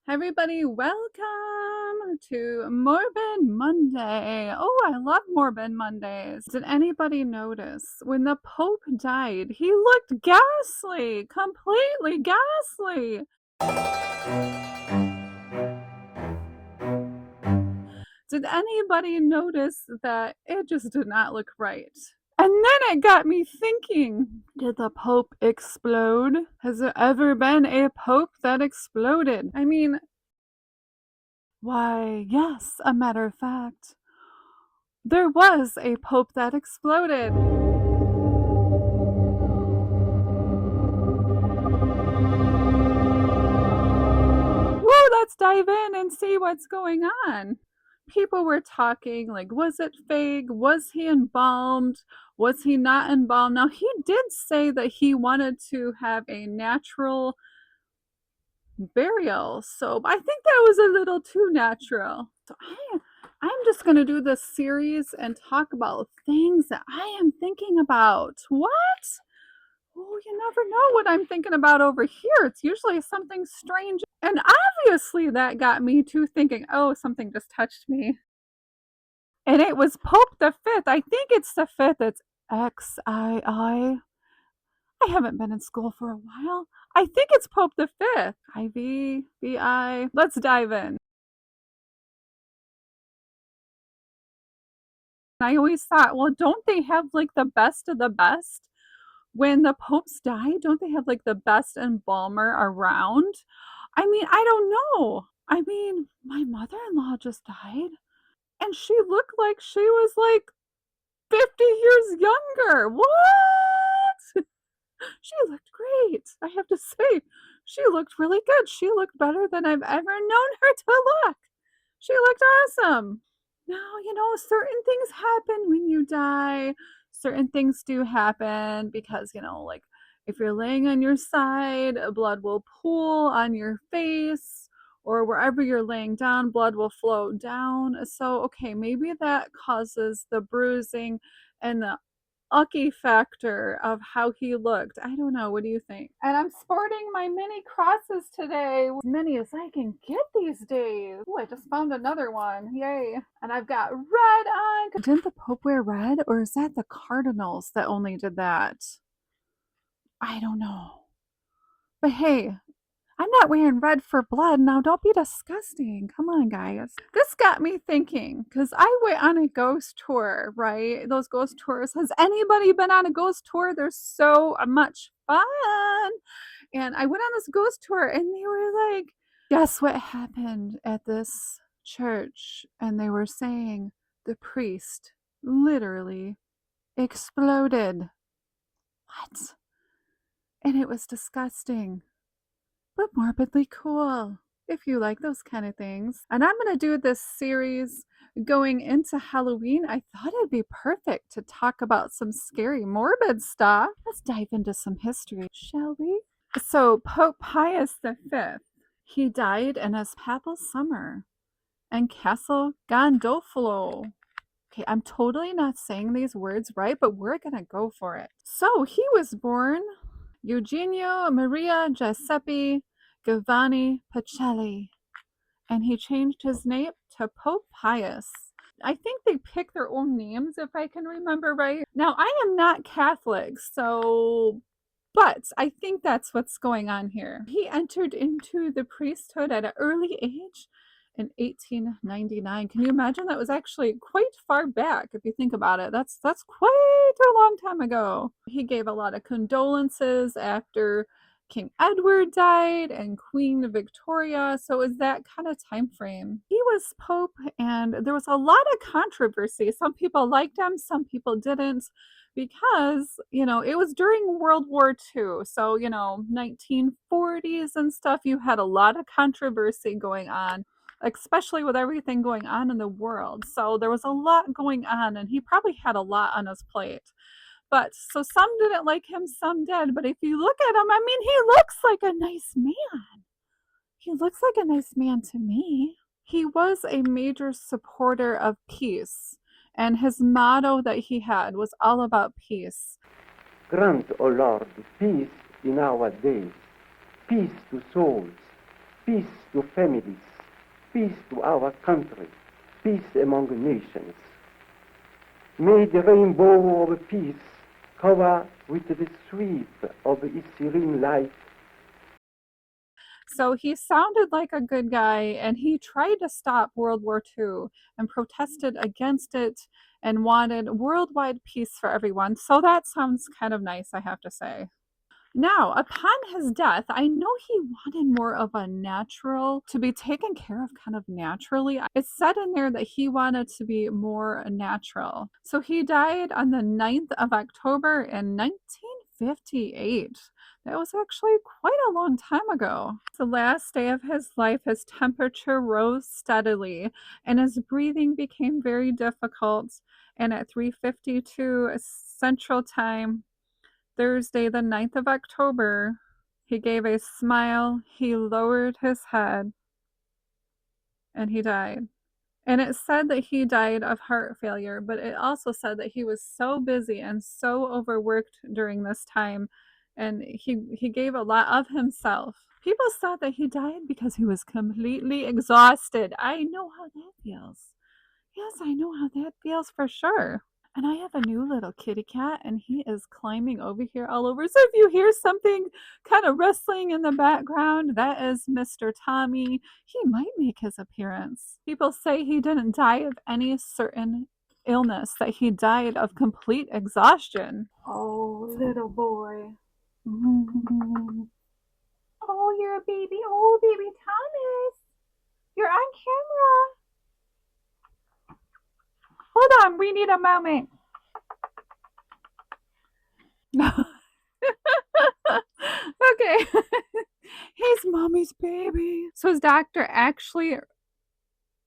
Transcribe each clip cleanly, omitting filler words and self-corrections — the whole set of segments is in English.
Everybody, welcome to Morbid Monday. Oh, I love Morbid Mondays. Did anybody notice when the Pope died, he looked ghastly, completely ghastly. Did anybody notice that it just did not look right? And then it got me thinking, did the Pope explode? Has there ever been a Pope that exploded? I mean, why, yes, a matter of fact, there was a Pope that exploded. Woo, let's dive in and see what's going on. People were talking like, was it fake? Was he embalmed? Was he not embalmed? Now, he did say that he wanted to have a natural burial, so I think that was a little too natural. So I'm just going to do this series and talk about things that I am thinking about. What? Oh, you never know what I'm thinking about over here. It's usually something strange. And obviously that got me to thinking, oh, something just touched me. And it was Pope the Fifth. I think it's the fifth. It's XII. I haven't been in school for a while. I think it's Pope the Fifth. IV. Let's dive in. I always thought, well, don't they have like the best of the best? When the popes die, don't they have like the best embalmer around? I mean, I don't know. I mean, my mother-in-law just died and she looked like she was like 50 years younger. What? She looked great. I have to say, she looked really good. She looked better than I've ever known her to look. She looked awesome. Now, certain things happen when you die. Certain things do happen because, like if you're laying on your side, blood will pool on your face, or wherever you're laying down, blood will flow down. So, okay, maybe that causes the bruising and the ucky factor of how he looked. I don't know. What do you think? And I'm sporting my mini crosses today. As many as I can get these days. Oh, I just found another one. Yay. And I've got red on. Didn't the Pope wear red? Or is that the cardinals that only did that? I don't know. But hey, I'm not wearing red for blood. Now, don't be disgusting. Come on, guys. This got me thinking because I went on a ghost tour, right? Those ghost tours. Has anybody been on a ghost tour? They're so much fun. And I went on this ghost tour and they were like, guess what happened at this church? And they were saying the priest literally exploded. What? And it was disgusting, but morbidly cool if you like those kind of things. And I'm going to do this series going into Halloween. I thought it'd be perfect to talk about some scary, morbid stuff. Let's dive into some history, shall we? So, Pope Pius XII, he died in his papal summer in Castle Gandolfo. Okay, I'm totally not saying these words right, but we're going to go for it. So, he was born Eugenio Maria Giuseppe Giovanni Pacelli, and he changed his name to Pope Pius. I think they pick their own names, if I can remember right. Now, I am not Catholic, but I think that's what's going on here. He entered into the priesthood at an early age in 1899. Can you imagine? That was actually quite far back if you think about it. That's quite a long time ago. He gave a lot of condolences after King Edward died and Queen Victoria. So it was that kind of time frame. He was Pope and there was a lot of controversy. Some people liked him, some people didn't, because it was during World War II. So 1940s and stuff, you had a lot of controversy going on, especially with everything going on in the world. So there was a lot going on and he probably had a lot on his plate. But so some didn't like him, some did. But if you look at him, I mean, he looks like a nice man. He looks like a nice man to me. He was a major supporter of peace, and his motto that he had was all about peace. Grant, O Lord, peace in our days, peace to souls, peace to families, peace to our country, peace among nations. May the rainbow of peace cover with the sweep of its serene light. So he sounded like a good guy, and he tried to stop World War II and protested against it and wanted worldwide peace for everyone. So that sounds kind of nice, I have to say. Now, upon his death, I know he wanted more of a natural, to be taken care of kind of naturally. It's said in there that he wanted to be more natural. So he died on the 9th of October in 1958. That was actually quite a long time ago. The last day of his life, his temperature rose steadily and his breathing became very difficult. And at 3:52 Central Time, Thursday, the 9th of October, he gave a smile, he lowered his head, and he died. And it said that he died of heart failure, but it also said that he was so busy and so overworked during this time, and he gave a lot of himself. People thought that he died because he was completely exhausted. I know how that feels. Yes, I know how that feels for sure. And I have a new little kitty cat, and he is climbing over here all over. So if you hear something kind of rustling in the background, that is Mr. Tommy. He might make his appearance. People say he didn't die of any certain illness, that he died of complete exhaustion. Oh, little boy. Mm. Oh, you're a baby. Oh, baby Thomas. You're on camera. Hold on, we need a moment. Okay. He's mommy's baby. So his doctor actually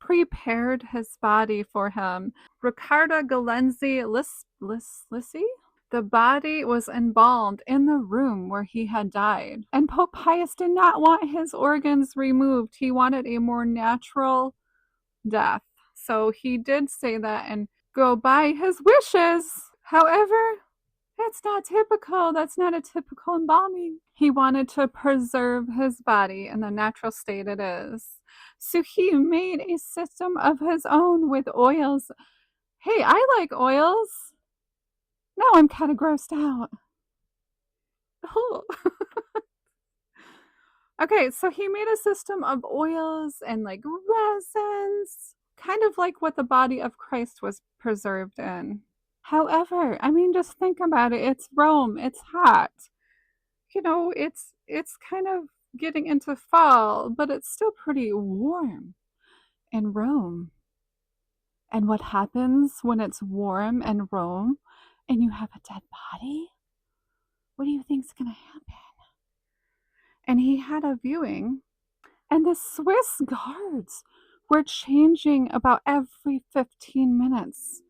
prepared his body for him. Riccardo Galenzi Lissi? The body was embalmed in the room where he had died. And Pope Pius did not want his organs removed. He wanted a more natural death. So he did say that and go by his wishes. However, that's not typical. That's not a typical embalming. He wanted to preserve his body in the natural state it is. So he made a system of his own with oils. Hey, I like oils. Now I'm kind of grossed out. Oh. Okay, so he made a system of oils and like resins, kind of like what the body of Christ was preserved in. However, I mean, just think about it. It's Rome. It's hot. It's kind of getting into fall, but it's still pretty warm in Rome. And what happens when it's warm in Rome and you have a dead body? What do you think's going to happen? And he had a viewing, and the Swiss guards were changing about every 15 minutes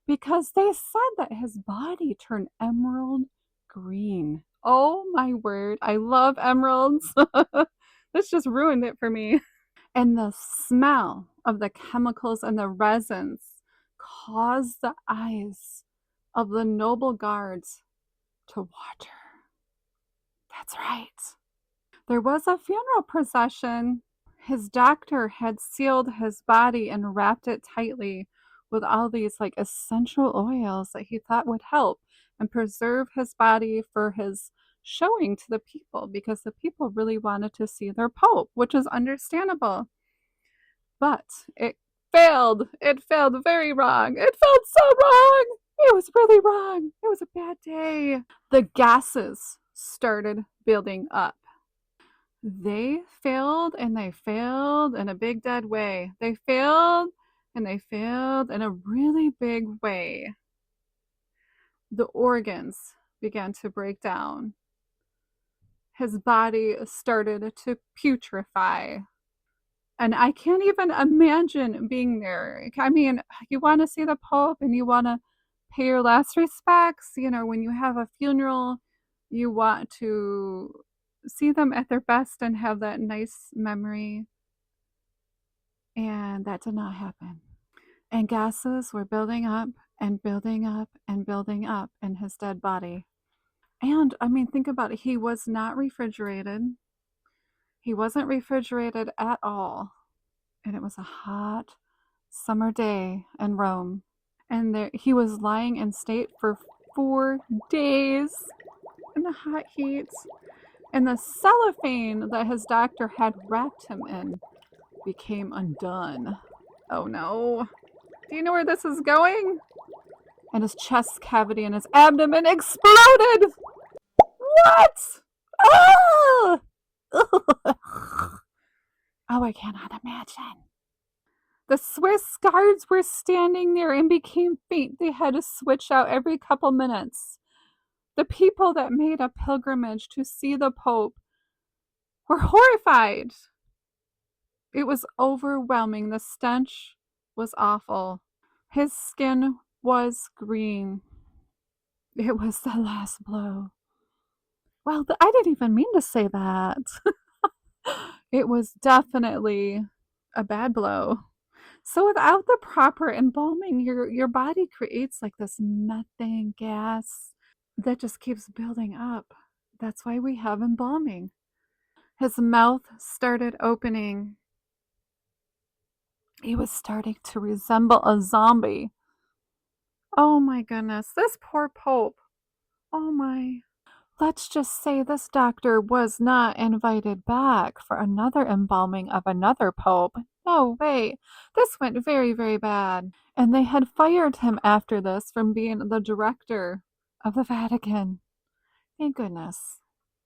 because they said that his body turned emerald green. Oh my word, I love emeralds. This just ruined it for me. And the smell of the chemicals and the resins caused the eyes of the noble guards to water. That's right. There was a funeral procession. His doctor had sealed his body and wrapped it tightly with all these like essential oils that he thought would help and preserve his body for his showing to the people, because the people really wanted to see their pope, which is understandable. But it failed. It failed very wrong. It failed so wrong. It was really wrong. It was a bad day. The gases started building up. They failed and they failed in a big dead way. They failed and they failed in a really big way. The organs began to break down. His body started to putrefy. And I can't even imagine being there. I mean, you want to see the Pope and you want to pay your last respects. When you have a funeral, you want to see them at their best and have that nice memory. And that did not happen. And gases were building up and building up and building up in his dead body. And I mean, think about it. He was not refrigerated. He wasn't refrigerated at all. And it was a hot summer day in Rome. And he was lying in state for 4 days in the hot heat. And the cellophane that his doctor had wrapped him in became undone. Oh no. Do you know where this is going? And his chest cavity and his abdomen exploded! What? Oh! Oh, I cannot imagine. The Swiss guards were standing there and became faint. They had to switch out every couple minutes. The people that made a pilgrimage to see the Pope were horrified. It was overwhelming. The stench was awful. His skin was green. It was the last blow. Well, I didn't even mean to say that. It was definitely a bad blow. So without the proper embalming, your body creates like this methane gas that just keeps building up. That's why we have embalming. His mouth started opening. He was starting to resemble a zombie. Oh my goodness, this poor Pope. Oh my. Let's just say this doctor was not invited back for another embalming of another Pope. No way. This went very, very bad. And they had fired him after this from being the director of the Vatican. Thank goodness.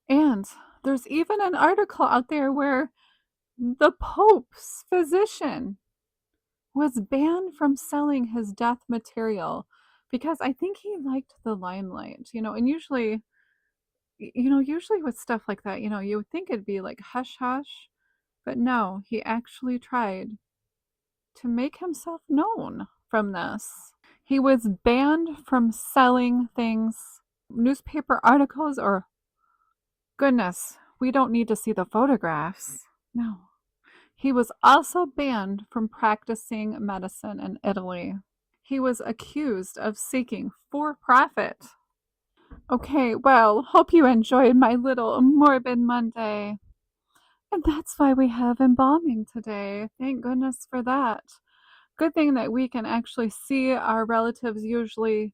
And there's even an article out there where the Pope's physician was banned from selling his death material because I think he liked the limelight, and usually with stuff like that, you would think it'd be like hush hush, but no, he actually tried to make himself known from this. He was banned from selling things, newspaper articles, or goodness, we don't need to see the photographs. No. He was also banned from practicing medicine in Italy. He was accused of seeking for profit. Okay, well, hope you enjoyed my little Morbid Monday. And that's why we have embalming today. Thank goodness for that. Good thing that we can actually see our relatives usually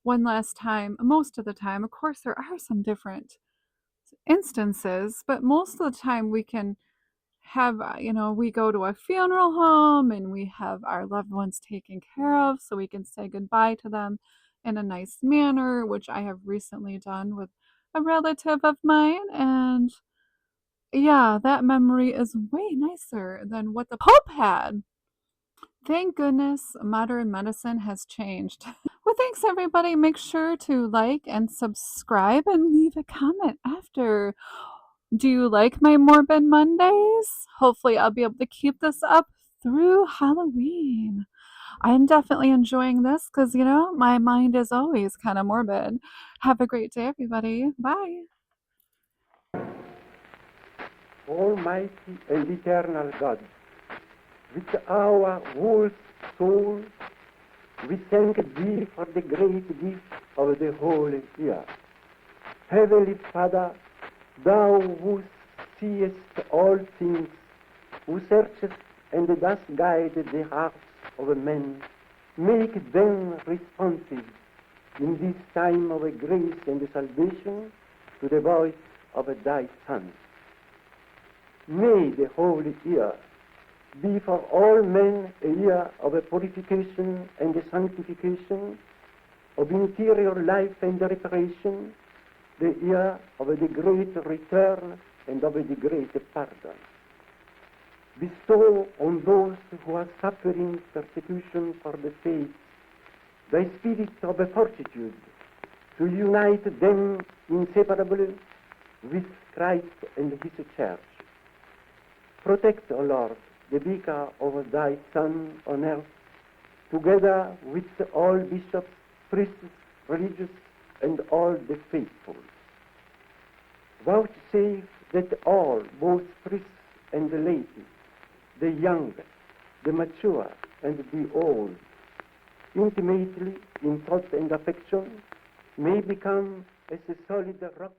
one last time, most of the time. Of course, there are some different instances, but most of the time we can have, we go to a funeral home and we have our loved ones taken care of so we can say goodbye to them in a nice manner, which I have recently done with a relative of mine. And yeah, that memory is way nicer than what the Pope had. Thank goodness modern medicine has changed. Well, thanks everybody. Make sure to like and subscribe and leave a comment after. Do you like my Morbid Mondays? Hopefully, I'll be able to keep this up through Halloween. I'm definitely enjoying this because, my mind is always kind of morbid. Have a great day, everybody. Bye. Almighty and eternal God, with our whole soul, we thank Thee for the great gift of the Holy Year. Heavenly Father, Thou who seest all things, who searchest and dost guide the hearts of men, make them responsive in this time of grace and salvation to the voice of Thy Son. May the Holy Year be for all men a year of purification and sanctification, of interior life and reparation, the year of the great return and of the great pardon. Bestow on those who are suffering persecution for the faith Thy spirit of fortitude to unite them inseparably with Christ and His Church. Protect, O Lord, the vicar of Thy Son on earth, together with all bishops, priests, religious, and all the faithful. Vouchsafe that all, both priests and the laity, the young, the mature, and the old, intimately in thought and affection, may become as a solid rock